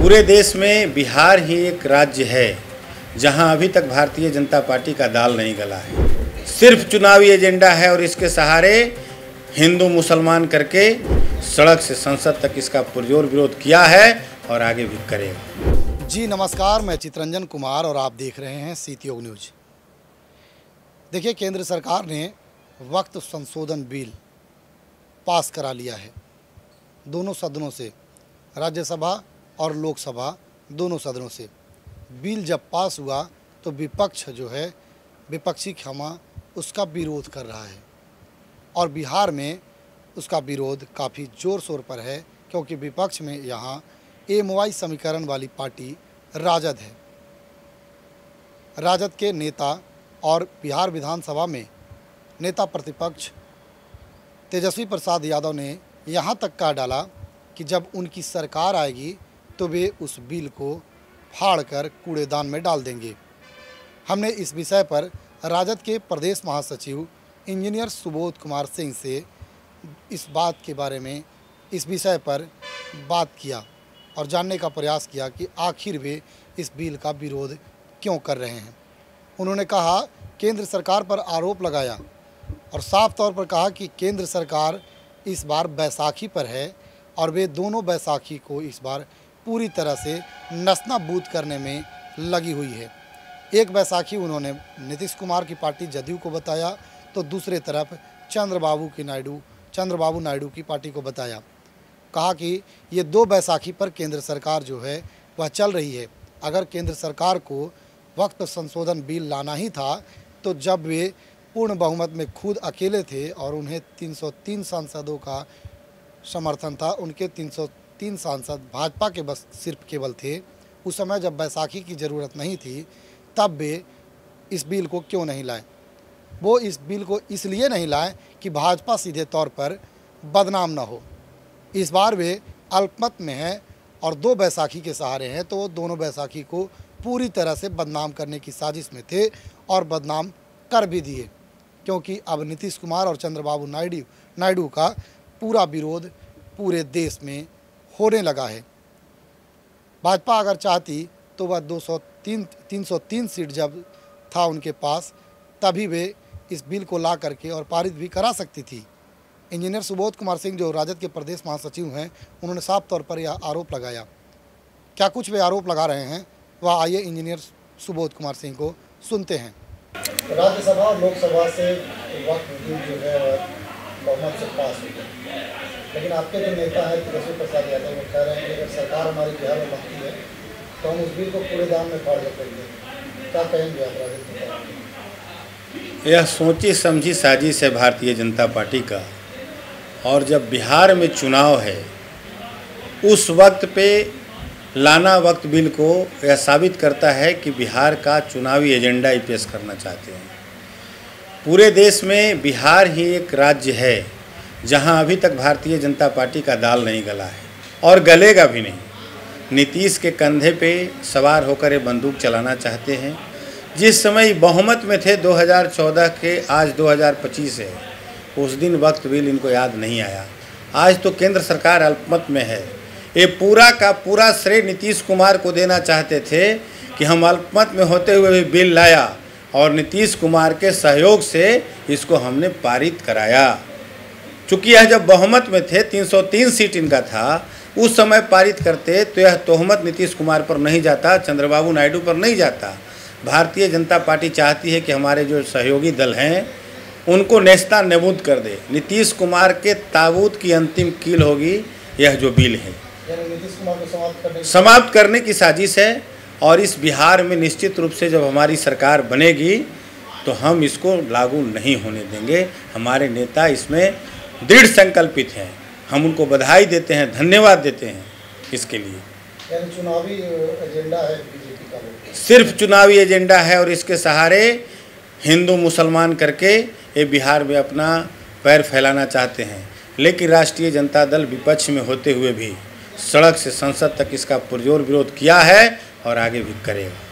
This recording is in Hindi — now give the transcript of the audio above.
पूरे देश में बिहार ही एक राज्य है जहां अभी तक भारतीय जनता पार्टी का दाल नहीं गला है। सिर्फ चुनावी एजेंडा है और इसके सहारे हिंदू मुसलमान करके सड़क से संसद तक इसका पुरजोर विरोध किया है और आगे भी करेगा। जी नमस्कार, मैं चितरंजन कुमार और आप देख रहे हैं सीतियोग न्यूज। देखिए, केंद्र सरकार ने वक्त संशोधन बिल पास करा लिया है दोनों सदनों से, राज्यसभा और लोकसभा दोनों सदनों से। बिल जब पास हुआ तो विपक्ष जो है, विपक्षी क्षमा उसका विरोध कर रहा है और बिहार में उसका विरोध काफ़ी ज़ोर शोर पर है, क्योंकि विपक्ष में यहाँ एमवाई समीकरण वाली पार्टी राजद है। राजद के नेता और बिहार विधानसभा में नेता प्रतिपक्ष तेजस्वी प्रसाद यादव ने यहाँ तक कह डाला कि जब उनकी सरकार आएगी तो वे उस बिल को फाड़कर कूड़ेदान में डाल देंगे। हमने इस विषय पर राजद के प्रदेश महासचिव इंजीनियर सुबोध कुमार सिंह से इस बात के बारे में, इस विषय पर बात किया और जानने का प्रयास किया कि आखिर वे इस बिल का विरोध क्यों कर रहे हैं। उन्होंने कहा, केंद्र सरकार पर आरोप लगाया और साफ तौर पर कहा कि केंद्र सरकार इस बार बैसाखी पर है और वे दोनों बैसाखी को इस बार पूरी तरह से नस्तानाबूद करने में लगी हुई है। एक बैसाखी उन्होंने नीतीश कुमार की पार्टी जदयू को बताया, तो दूसरे तरफ चंद्रबाबू नायडू की पार्टी को बताया। कहा कि ये दो बैसाखी पर केंद्र सरकार जो है वह चल रही है। अगर केंद्र सरकार को वक्त संशोधन बिल लाना ही था तो जब वे पूर्ण बहुमत में खुद अकेले थे और उन्हें 303 सांसदों का समर्थन था, उनके 303 सांसद भाजपा के बस सिर्फ केवल थे, उस समय जब बैसाखी की ज़रूरत नहीं थी, तब वे इस बिल को क्यों नहीं लाए? वो इस बिल को इसलिए नहीं लाए कि भाजपा सीधे तौर पर बदनाम ना हो। इस बार वे अल्पमत में हैं और दो बैसाखी के सहारे हैं, तो वो दोनों बैसाखी को पूरी तरह से बदनाम करने की साजिश में थे और बदनाम कर भी दिए, क्योंकि अब नीतीश कुमार और चंद्रबाबू नायडू का पूरा विरोध पूरे देश में होने लगा है। भाजपा अगर चाहती तो वह 303 सीट जब था उनके पास, तभी वे इस बिल को ला करके और पारित भी करा सकती थी। इंजीनियर सुबोध कुमार सिंह जो राजद के प्रदेश महासचिव हैं, उन्होंने साफ तौर पर यह आरोप लगाया। क्या कुछ वे आरोप लगा रहे हैं, वह आइए इंजीनियर सुबोध कुमार सिंह को सुनते हैं। राज्यसभा और लोकसभा से वक्त बिल जो है बहुमत से पास हो गया, लेकिन आपके जो नेता हैं तेजस्वी प्रसाद यादव वो कह रहे हैं कि अगर सरकार हमारी बिहार में बनती है तो हम उस बिल को कूड़ेदान में फाड़ देंगे। क्या कहेंगे आप राजद? यह सोची समझी साजिश है भारतीय जनता पार्टी का, और जब बिहार में चुनाव है उस वक्त पे लाना वक्त बिल को यह साबित करता है कि बिहार का चुनावी एजेंडा ही पेश करना चाहते हैं। पूरे देश में बिहार ही एक राज्य है जहां अभी तक भारतीय जनता पार्टी का दाल नहीं गला है और गलेगा भी नहीं। नीतीश के कंधे पे सवार होकर ये बंदूक चलाना चाहते हैं। जिस समय बहुमत में थे 2014 के, आज 2025 है, उस दिन वक्त बिल इनको याद नहीं आया। आज तो केंद्र सरकार अल्पमत में है। ये पूरा का पूरा श्रेय नीतीश कुमार को देना चाहते थे कि हम अल्पमत में होते हुए भी बिल लाया और नीतीश कुमार के सहयोग से इसको हमने पारित कराया। चूँकि यह जब बहुमत में थे, 303 सीट इनका था, उस समय पारित करते तो यह तोहमत नीतीश कुमार पर नहीं जाता, चंद्रबाबू नायडू पर नहीं जाता। भारतीय जनता पार्टी चाहती है कि हमारे जो सहयोगी दल हैं उनको नेस्तनाबूद कर दे। नीतीश कुमार के ताबूत की अंतिम कील होगी यह जो बिल है। नीतीश कुमार को समाप्त करने की साजिश है। और इस बिहार में निश्चित रूप से जब हमारी सरकार बनेगी तो हम इसको लागू नहीं होने देंगे। हमारे नेता इसमें दृढ़ संकल्पित हैं। हम उनको बधाई देते हैं, धन्यवाद देते हैं इसके लिए। यानी चुनावी एजेंडा है बीजेपी का? सिर्फ चुनावी एजेंडा है और इसके सहारे हिंदू मुसलमान करके ये बिहार में अपना पैर फैलाना चाहते हैं। लेकिन राष्ट्रीय जनता दल विपक्ष में होते हुए भी सड़क से संसद तक इसका पुरजोर विरोध किया है और आगे भी करेगा।